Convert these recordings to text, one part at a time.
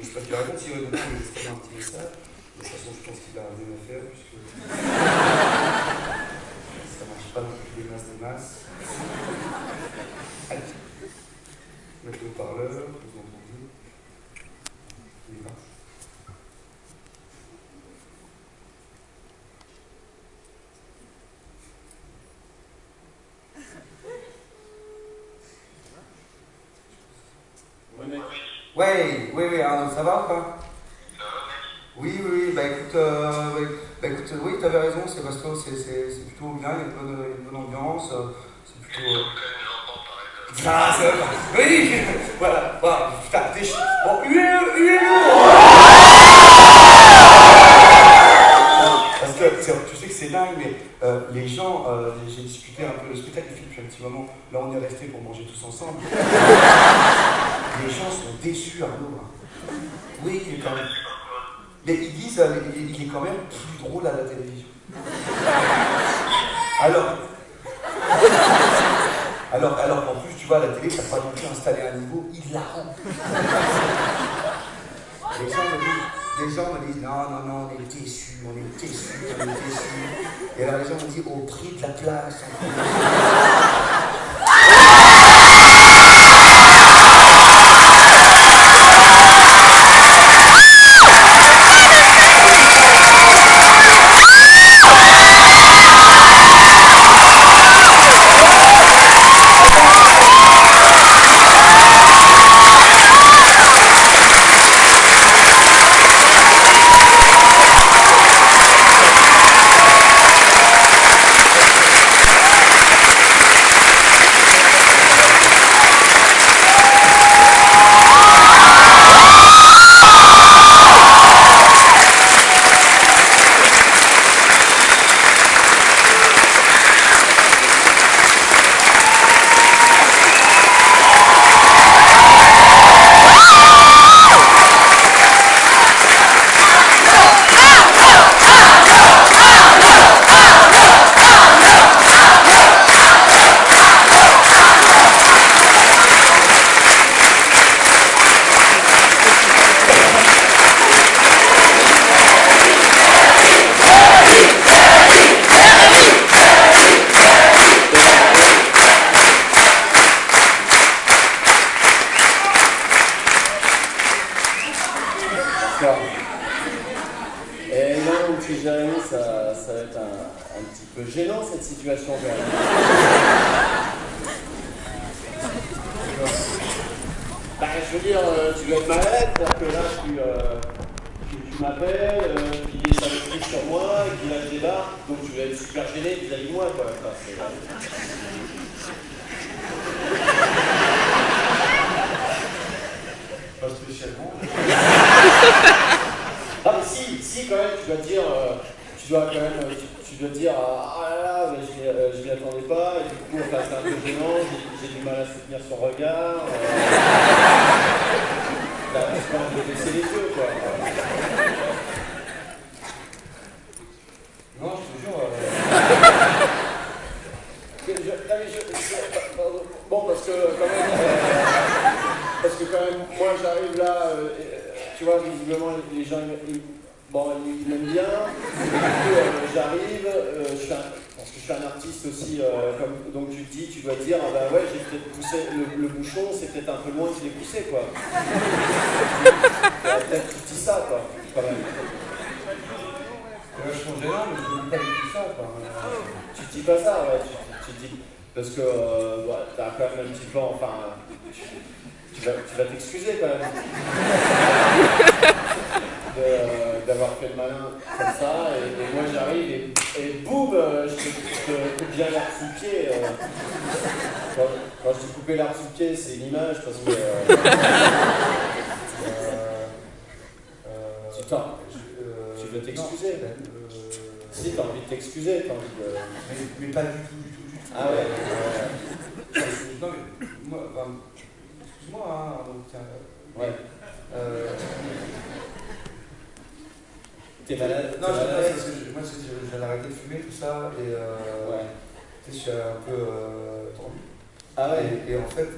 je sais pas qu'il raconte, s'il répond, il laisse un petit message. De toute façon, je pense qu'il a rien à faire, puisque ça marche pas non plus des masses. Allez, mettre le haut-parleur, vous entendez. Il marche. Oui, Arnaud, ça va ou pas? Oui, bah écoute, oui, t'avais raison, c'est parce que c'est plutôt bien, il y a une bonne ambiance, c'est plutôt... Ah, c'est vrai. Oui, voilà, putain, t'es chiant. Bon, parce que tu sais que c'est dingue, mais les gens, j'ai discuté un peu le spectacle du film depuis un petit moment, là on est resté pour manger tous ensemble. Les gens sont déçus, Arnaud. Oui, il est quand même... Mais ils disent qu'il est quand même plus drôle à la télévision. Alors qu'en plus, tu vois, à la télé, ça n'a pas non plus installé un niveau hilarant. Les gens me disent, non, on est déçus. Et alors les gens me disent, au prix de la place. Et là où tu es Jérémy, ça va être un petit peu gênant cette situation quand même. Bah, je veux dire, tu dois être malade, c'est-à-dire que là tu m'appelles, tu dis ça me pris sur moi, et puis là je débarque, donc tu vas être super gêné vis-à-vis de moi quoi. Enfin, Pas spécialement. Ah mais si quand même, tu dois dire ah là là, je m'y attendais pas, et du coup enfin, c'est un peu gênant, j'ai du mal à soutenir son regard. Là, je pense de baisser les yeux quoi. Non, je te jure. Bon, parce que quand même, moi j'arrive là, tu vois, visiblement les gens ils m'aiment bien, et du coup j'arrive, parce que je suis un artiste aussi, donc tu te dis, tu dois te dire, ah bah ouais, j'ai peut-être poussé, le bouchon c'est peut-être un peu loin que je l'ai poussé quoi. Peut-être que tu dis ça quoi, quand même. C'est vachement gênant, mais je ne dis pas du tout ça. Tu te dis pas ça, ouais, tu te dis, parce que t'as quand même un petit peu, enfin, tu vas t'excuser quand même. D'avoir fait le malin comme ça, et moi j'arrive et boum, je te viens l'air sous le pied. Quand je dis couper l'air sous le pied, c'est une image parce que. Tu veux t'excuser? Si, t'as envie de t'excuser, t'as envie de. Mais pas du tout. Ah ouais. Non, mais moi, excuse-moi, hein, donc, ouais. T'es malade? Non, je sais pas, parce que moi j'ai arrêté de fumer, tout ça, et ouais. Tu sais, je suis un peu tendu. Ah ouais. Et en fait,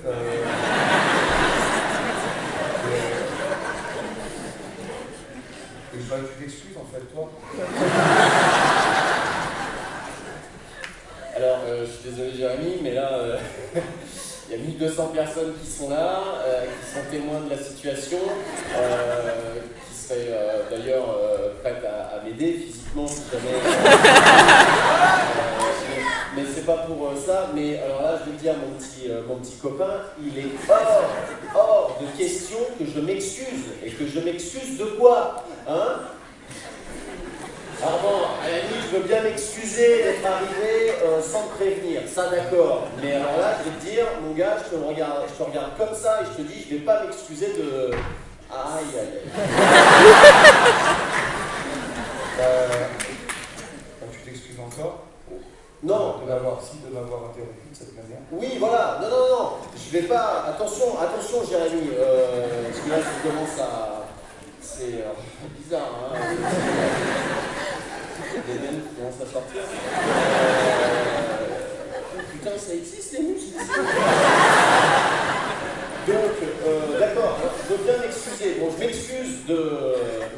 faudrait que tu t'excuses en fait, toi. Alors, je suis désolé Jérémy, mais là, il y a 1200 personnes qui sont là, qui sont témoins de la situation, qui seraient d'ailleurs prêtes à m'aider physiquement si jamais. Mais c'est pas pour ça, mais alors là, je vais dire à mon petit copain, il est hors de question que je m'excuse. Et que je m'excuse de quoi, hein? Alors bon, à la limite, je veux bien m'excuser d'être arrivé sans te prévenir, ça d'accord. Mais alors là, je vais te dire, mon gars, je te regarde comme ça et je te dis, je vais pas m'excuser de... Aïe, aïe, aïe. Tu t'excuses encore? Non. De m'avoir interrompu de cette manière. Oui, voilà, non. Je vais pas... Attention, Jérémy, parce que là, je commence à... C'est bizarre, hein. Des mêmes qui commencent à sortir. Putain, ça existe les muscles ici. Donc, d'accord, je veux bien m'excuser. Bon, je m'excuse de...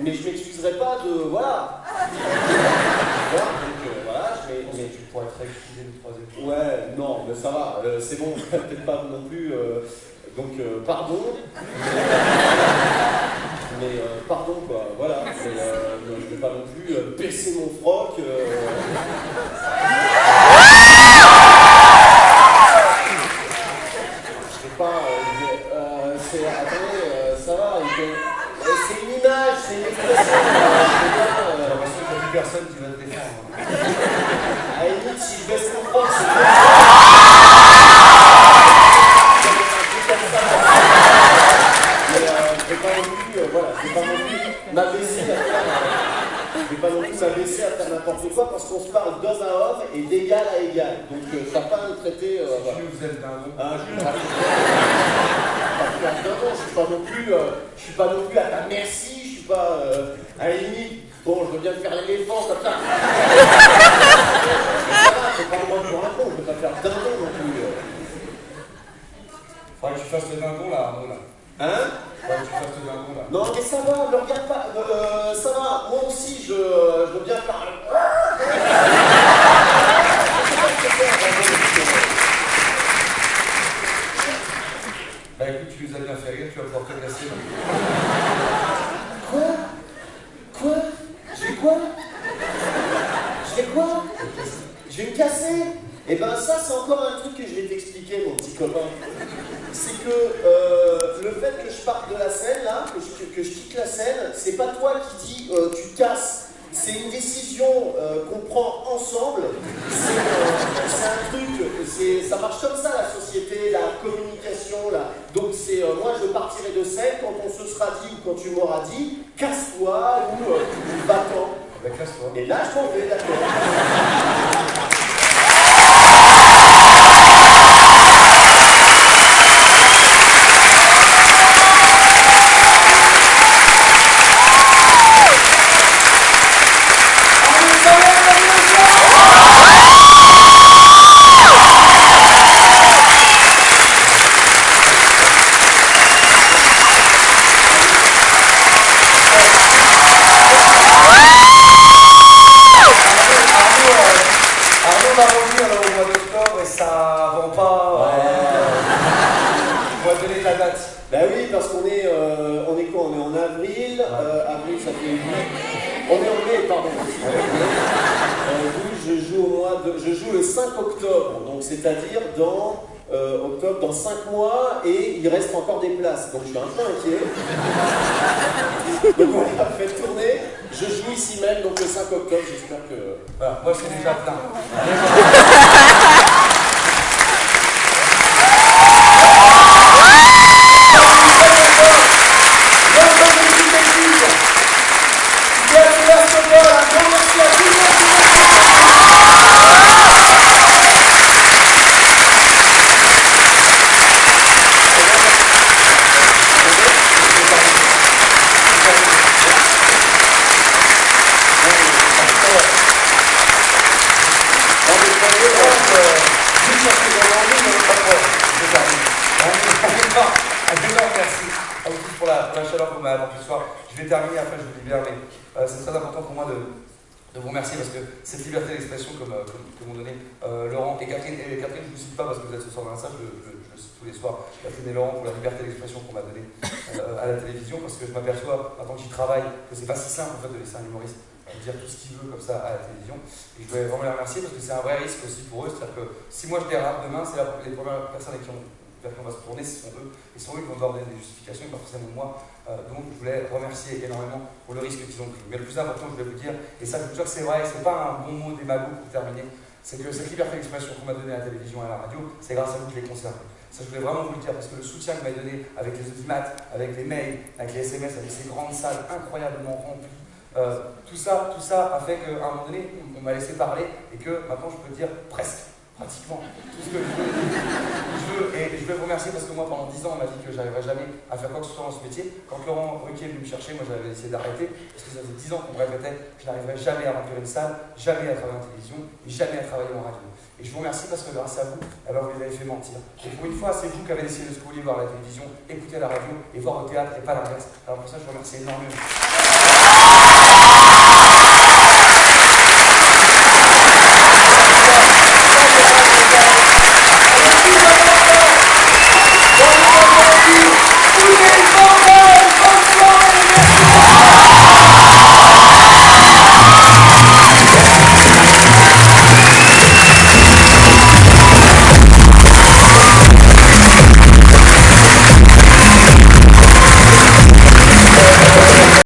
Mais je m'excuserai pas de... Voilà. Donc, voilà, mais tu pourrais être excusé une troisième fois. Ouais, non, mais ça va, c'est bon, peut-être pas non plus... Donc, pardon. Mais pardon quoi, voilà, je vais pas non plus baisser mon froc. Je sais pas, attendez, ça va, c'est une image, c'est une expression. J'ai l'impression qu'il n'y a plus personne qui va te défendre. À la limite, si je baisse mon froc, c'est je vais pas non plus m'abaisser à faire n'importe quoi parce qu'on se parle d'homme à homme et d'égal à égal. Donc t'as pas à me traiter. Voilà. Vous êtes dindon. Je suis pas non plus à ta merci, je suis pas à la limite. Bon, je veux bien faire l'éléphant comme ça. C'est pas moi pour un con, je veux pas faire dindon non plus. Faudrait que tu fasses le dindon là, Arnaud là. Hein? Faudrait que tu fasses le dindon là. Non mais ça va, ne regarde pas, ça va, moi aussi je veux bien faire... Bah écoute, tu nous as bien fait rire, tu vas pouvoir te casser. Quoi? Je vais me casser? Et ben ça c'est encore un truc que je vais t'expliquer mon petit copain. C'est que le fait que je parte de la scène là, que je quitte la scène, c'est pas toi qui dis tu casses. C'est une décision qu'on prend ensemble. C'est un truc, ça marche comme ça la société, la communication là. Donc c'est moi je partirai de scène quand on se sera dit ou quand tu m'auras dit casse-toi ou va-t'en. Bah casse-toi. Et là je m'en vais, d'accord. Bah oui, parce qu'on est, on est quoi? On est en avril, avril ça fait 8. On est en mai, pardon. Je joue le 5 octobre, donc c'est-à-dire dans octobre, dans 5 mois, et il reste encore des places. Donc je suis un peu inquiet. Donc on a fait tourner. Je joue ici même, donc le 5 octobre, j'espère que... Voilà, moi c'est déjà plein. Merci à vous tous pour la la chaleur que vous m'avez apportée ce soir. Je vais terminer, après je vous libère, mais c'est très important pour moi de vous remercier parce que cette liberté d'expression que m'ont donné Laurent et Catherine, je ne vous cite pas parce que vous êtes ce soir dans la salle, je le cite tous les soirs, Catherine et Laurent pour la liberté d'expression qu'on m'a donnée à la télévision, parce que je m'aperçois, maintenant que j'y travaille, que c'est pas si simple en fait de laisser un humoriste dire tout ce qu'il veut comme ça à la télévision. Et je voulais vraiment les remercier parce que c'est un vrai risque aussi pour eux, c'est-à-dire que si moi je dérape demain, c'est les premières personnes vers qui on va se tourner, ce sont eux, et ce sont eux qui vont devoir donner des justifications, et pas forcément moi. Donc je voulais remercier énormément pour le risque qu'ils ont pris. Mais le plus important, je voulais vous dire, et ça je vous jure que c'est vrai, c'est pas un bon mot démago pour terminer, c'est que cette liberté d'expression qu'on m'a donnée à la télévision et à la radio, c'est grâce à vous que je l'ai conservé. Ça je voulais vraiment vous le dire, parce que le soutien que vous m'avez donné avec les audimates, avec les mails, avec les SMS, avec ces grandes salles incroyablement remplies, tout ça a fait qu'à un moment donné, on m'a laissé parler et que maintenant je peux dire presque, pratiquement, tout ce que je veux. Et je veux vous remercier parce que moi, pendant 10 ans, on m'a dit que j'arriverais jamais à faire quoi que ce soit dans ce métier. Quand Laurent Ruquier est venu me chercher, moi j'avais essayé d'arrêter parce que ça faisait 10 ans qu'on me répétait que je n'arriverais jamais à remplir une salle, jamais à travailler en télévision et jamais à travailler en radio. Et je vous remercie parce que grâce à vous, alors vous les avez fait mentir. Et pour une fois, c'est vous qui avez décidé de ce que vous vouliez voir à la télévision, écouter la radio et voir au théâtre et pas l'inverse. Alors pour ça, je vous remercie énormément.